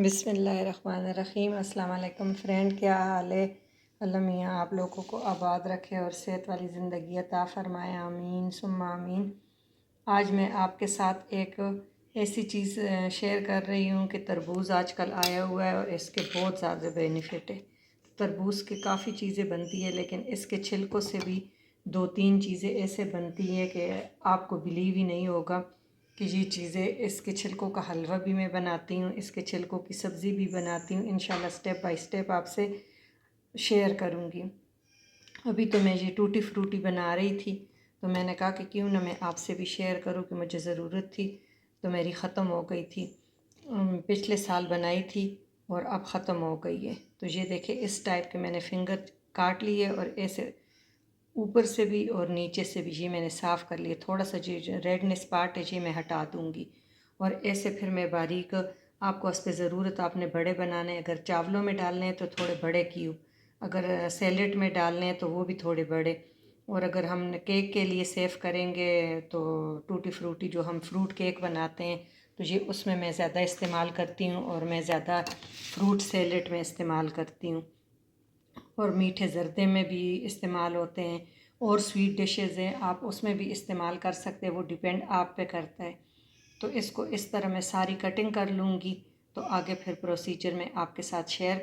बिस्मिल्लाहिर्रहमानिर्रहीम। अस्सलाम वालेकुम फ्रेंड, क्या हाल है। अल्लाह मियाँ आप लोगों को आबाद रखे और सेहत वाली ज़िंदगी अता फ़रमाए, आमीन सुम्मा आमीन। आज मैं आपके साथ एक ऐसी चीज़ शेयर कर रही हूँ कि तरबूज़ आजकल आया हुआ है और इसके बहुत ज़्यादा बेनिफिट है। तरबूज़ की काफ़ी चीज़ें बनती है, लेकिन इसके छिलकों से भी दो तीन चीज़ें ऐसे बनती हैं कि आपको बिलीव ही नहीं होगा कि ये चीज़ें। इसके छिलकों का हलवा भी मैं बनाती हूँ, इसके छिलकों की सब्ज़ी भी बनाती हूँ। इंशाल्लाह स्टेप बाय स्टेप आपसे शेयर करूँगी। अभी तो मैं ये टूटी फ्रूटी बना रही थी, तो मैंने कहा कि क्यों ना मैं आपसे भी शेयर करूँ कि मुझे ज़रूरत थी तो मेरी ख़त्म हो गई थी। पिछले साल बनाई थी और अब ख़त्म हो गई है। तो ये देखे इस टाइप के मैंने फिंगर काट लिए और ऐसे ऊपर से भी और नीचे से भी ये मैंने साफ़ कर लिया। थोड़ा सा जो रेडनेस पार्ट है ये मैं हटा दूँगी और ऐसे फिर मैं बारीक, आपको उस पर ज़रूरत आपने बड़े बनाने, अगर चावलों में डालने हैं तो थोड़े बड़े क्यूब, अगर सैलेड में डालने हैं तो वो भी थोड़े बड़े, और अगर हम केक के लिए सेव करेंगे तो टूटी फ्रूटी जो हम फ्रूट केक बनाते हैं तो ये उसमें मैं ज़्यादा इस्तेमाल करती हूँ और मैं ज़्यादा फ्रूट सैलेड में इस्तेमाल करती हूँ। और मीठे ज़र्दे में भी इस्तेमाल होते हैं और स्वीट डिशेज़ हैं आप उसमें भी इस्तेमाल कर सकते हैं, वो डिपेंड आप पे करता है। तो इसको इस तरह मैं सारी कटिंग कर लूँगी, तो आगे फिर प्रोसीजर में आपके साथ शेयर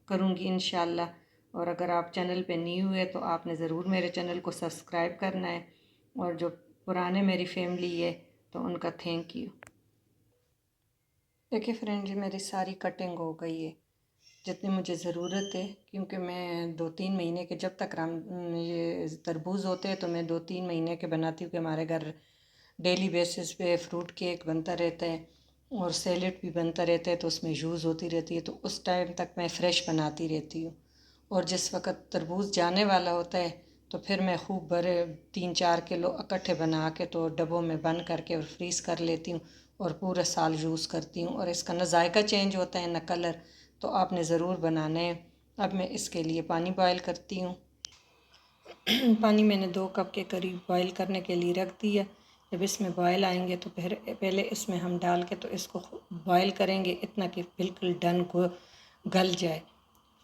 करूँगी इंशाल्लाह। और अगर आप चैनल पे न्यू है तो आपने ज़रूर मेरे चैनल को सब्सक्राइब करना है, और जो पुराने मेरी फैमिली है तो उनका थैंक यू। देखिए फ्रेंड, जी मेरी सारी कटिंग हो गई है जितनी मुझे ज़रूरत है, क्योंकि मैं 2-3 महीने के, जब तक ये तरबूज होते हैं तो मैं 2-3 महीने के बनाती हूँ कि हमारे घर डेली बेसिस पे फ्रूट केक बनता रहता है और सैलेड भी बनता रहता है, तो उसमें यूज़ होती रहती है, तो उस टाइम तक मैं फ़्रेश बनाती रहती हूँ। और जिस वक़्त तरबूज जाने वाला होता है तो फिर मैं खूब भरे 3-4 किलो इकट्ठे बना के तो डब्बों में बंद करके और फ्रीज़ कर लेती हूँ और पूरा साल यूज़ करती हूँ। और इसका ना जायका चेंज होता है ना कलर, तो आपने ज़रूर बनाना है। अब मैं इसके लिए पानी बॉयल करती हूँ। पानी मैंने 2 कप के करीब बॉयल करने के लिए रख दिया। जब इसमें बॉयल आएंगे तो फिर पहले इसमें हम डाल के तो इसको बॉयल करेंगे इतना कि बिल्कुल डन को गल जाए।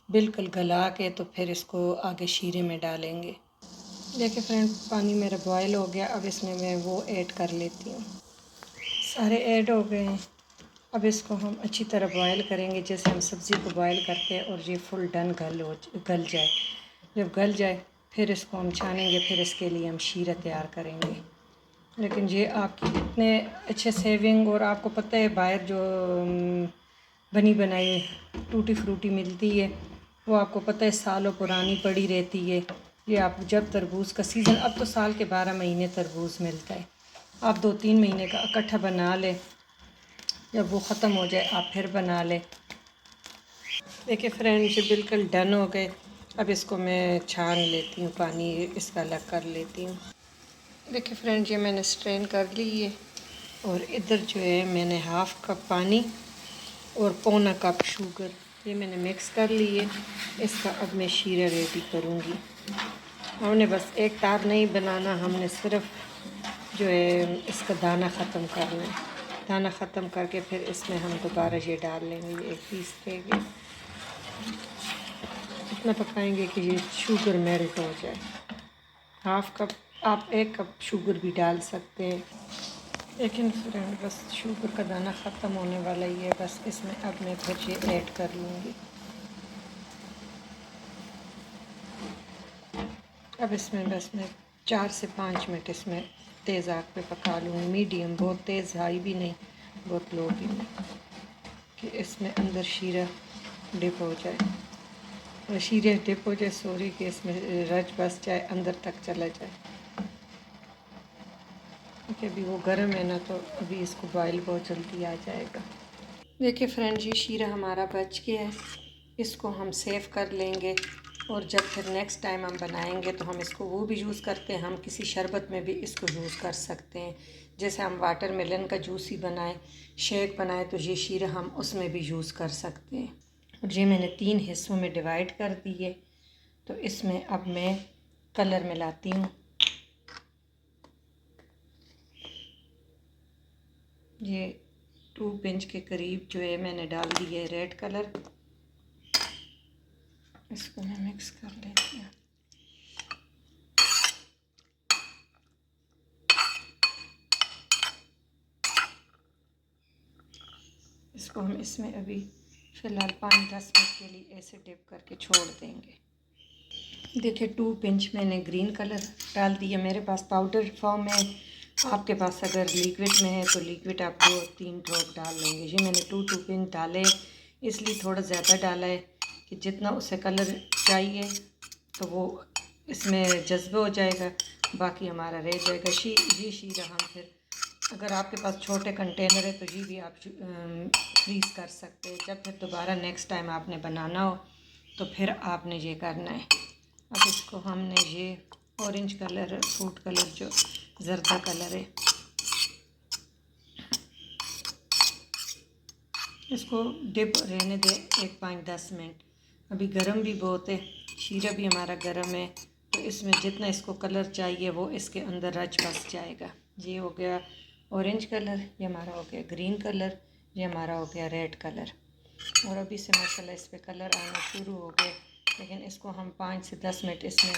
बिल्कुल गला के तो फिर इसको आगे शीरे में डालेंगे। देखिए फ्रेंड, पानी मेरा बॉयल हो गया। अब इसमें मैं वो ऐड कर लेती हूँ। सारे ऐड हो गए हैं। अब इसको हम अच्छी तरह बॉयल करेंगे जैसे हम सब्ज़ी को बॉयल करते हैं, और ये फुल डन गल जाए। जब गल जाए फिर इसको हम छानेंगे, फिर इसके लिए हम शीरा तैयार करेंगे। लेकिन ये आपकी इतने अच्छे सेविंग, और आपको पता है बाहर जो बनी बनाई टूटी फ्रूटी मिलती है वो आपको पता है सालों पुरानी पड़ी रहती है। ये आप जब तरबूज का सीज़न, अब तो साल के 12 महीने तरबूज मिलता है, आप 2-3 महीने का इकट्ठा बना लें, जब वो ख़त्म हो जाए आप फिर बना लें। देखिए फ्रेंड, ये बिल्कुल डन हो गए। अब इसको मैं छान लेती हूँ, पानी इसका अलग कर लेती हूँ। देखिए फ्रेंड, ये मैंने स्ट्रेन कर ली है, और इधर जो है मैंने 1/2 कप पानी और पौना कप शुगर ये मैंने मिक्स कर ली है। इसका अब मैं शीरा रेडी करूँगी। हमने बस एक तार नहीं बनाना, हमने सिर्फ जो है इसका दाना ख़त्म करना है। दाना ख़त्म करके फिर इसमें हम दोबारा ये डाल लेंगे, एक पीस देंगे, इतना पकाएंगे कि ये शुगर मेल्ट हो जाए। 1/2 कप, आप 1 कप शुगर भी डाल सकते हैं, लेकिन फ्रेंड बस शुगर का दाना ख़त्म होने वाला ही है। बस इसमें अब मैं फिर ये ऐड कर लूँगी। अब इसमें बस मैं 4 से 5 मिनट इसमें तेज़ आग पे पका लूँगी, मीडियम, बहुत तेज़ हाई भी नहीं, बहुत लो भी नहीं, कि इसमें अंदर शीरा डिप हो जाए, और शीरे डिप हो जाए, सॉरी, कि इसमें रच बस जाए, अंदर तक चला जाए। क्योंकि अभी वो गर्म है ना, तो अभी इसको बॉयल बहुत जल्दी आ जाएगा। देखिए फ्रेंड, ये शीरा हमारा बच गया है, इसको हम सेव कर लेंगे, और जब फिर नेक्स्ट टाइम हम बनाएंगे तो हम इसको वो भी यूज़ करते हैं, हम किसी शरबत में भी इसको यूज़ कर सकते हैं। जैसे हम वाटरमेलन का जूस ही बनाएं, शेक बनाएं, तो ये शीरा हम उसमें भी यूज़ कर सकते हैं। और ये मैंने 3 हिस्सों में डिवाइड कर दिए। तो इसमें अब मैं कलर मिलाती हूँ। ये 2 पिंच के करीब जो है मैंने डाल दी है रेड कलर। इसको मैं मिक्स कर लेती हूँ। इसको हम इसमें अभी फ़िलहाल 5-10 मिनट के लिए ऐसे डिप करके छोड़ देंगे। देखिए 2 पिंच मैंने ग्रीन कलर डाल दिया। मेरे पास पाउडर फॉर्म में, आपके पास अगर लिक्विड में है तो लिक्विड आप 2-3 ड्रॉप डाल लेंगे। ये मैंने 2 पिंच डाले, इसलिए थोड़ा ज़्यादा डाला है कि जितना उसे कलर चाहिए तो वो इसमें जज्ब हो जाएगा, बाकी हमारा रह जाएगा। ये शीरा हम फिर अगर आपके पास छोटे कंटेनर है तो ये भी आप फ्रीज़ कर सकते हैं। जब फिर दोबारा नेक्स्ट टाइम आपने बनाना हो तो फिर आपने ये करना है। अब इसको हमने ये ऑरेंज कलर, फूड कलर जो जर्दा कलर है, इसको डिप रहने दे 5-10 मिनट। अभी गरम भी बहुत है, शीरा भी हमारा गरम है, तो इसमें जितना इसको कलर चाहिए वो इसके अंदर रच बस जाएगा। ये हो गया ऑरेंज कलर, ये हमारा हो गया ग्रीन कलर, ये हमारा हो गया रेड कलर। और अभी से माशाल्लाह इस पर कलर आना शुरू हो गए, लेकिन इसको हम 5 से 10 मिनट इसमें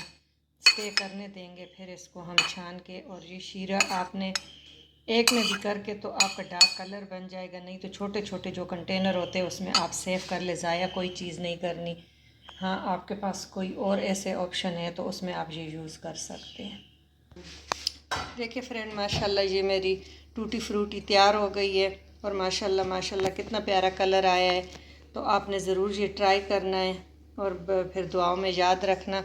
स्टे करने देंगे। फिर इसको हम छान के, और ये शीरा आपने एक में भी करके तो आपका डार्क कलर बन जाएगा, नहीं तो छोटे छोटे जो कंटेनर होते हैं उसमें आप सेव कर ले, ज़ाया कोई चीज़ नहीं करनी। हाँ, आपके पास कोई और ऐसे ऑप्शन है तो उसमें आप ये यूज़ कर सकते हैं। देखिए फ्रेंड, माशाल्लाह ये मेरी टूटी फ्रूटी तैयार हो गई है, और माशाल्लाह माशाल्लाह कितना प्यारा कलर आया है। तो आपने ज़रूर ये ट्राई करना है, और फिर दुआओं में याद रखना।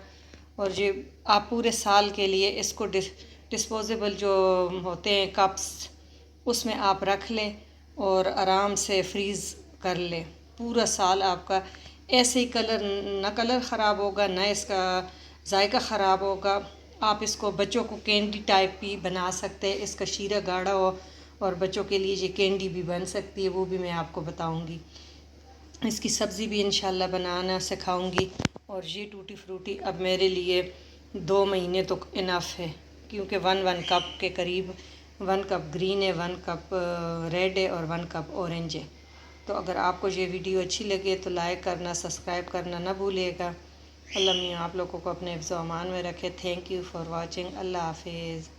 और ये आप पूरे साल के लिए इसको डिस्पोजेबल जो होते हैं कप्स, उसमें आप रख लें और आराम से फ्रीज़ कर लें। पूरा साल आपका ऐसे ही कलर ख़राब होगा, ना इसका जायका ख़राब होगा। आप इसको बच्चों को कैंडी टाइप भी बना सकते हैं, इसका शीरा गाढ़ा हो और बच्चों के लिए ये कैंडी भी बन सकती है, वो भी मैं आपको बताऊंगी। इसकी सब्ज़ी भी इंशाल्लाह बनाना सिखाऊंगी। और ये टूटी फ्रूटी अब मेरे लिए 2 महीने तो इनफ है, क्योंकि 1 कप के करीब, 1 कप ग्रीन है, 1 कप रेड है और 1 कप ऑरेंज है। तो अगर आपको ये वीडियो अच्छी लगे तो लाइक करना, सब्सक्राइब करना ना भूलिएगा। अल्लाह मियाँ आप लोगों को अपने हिफ्ज़-ओ-अमान में रखे। Thank you for watching. अल्लाह हाफिज़।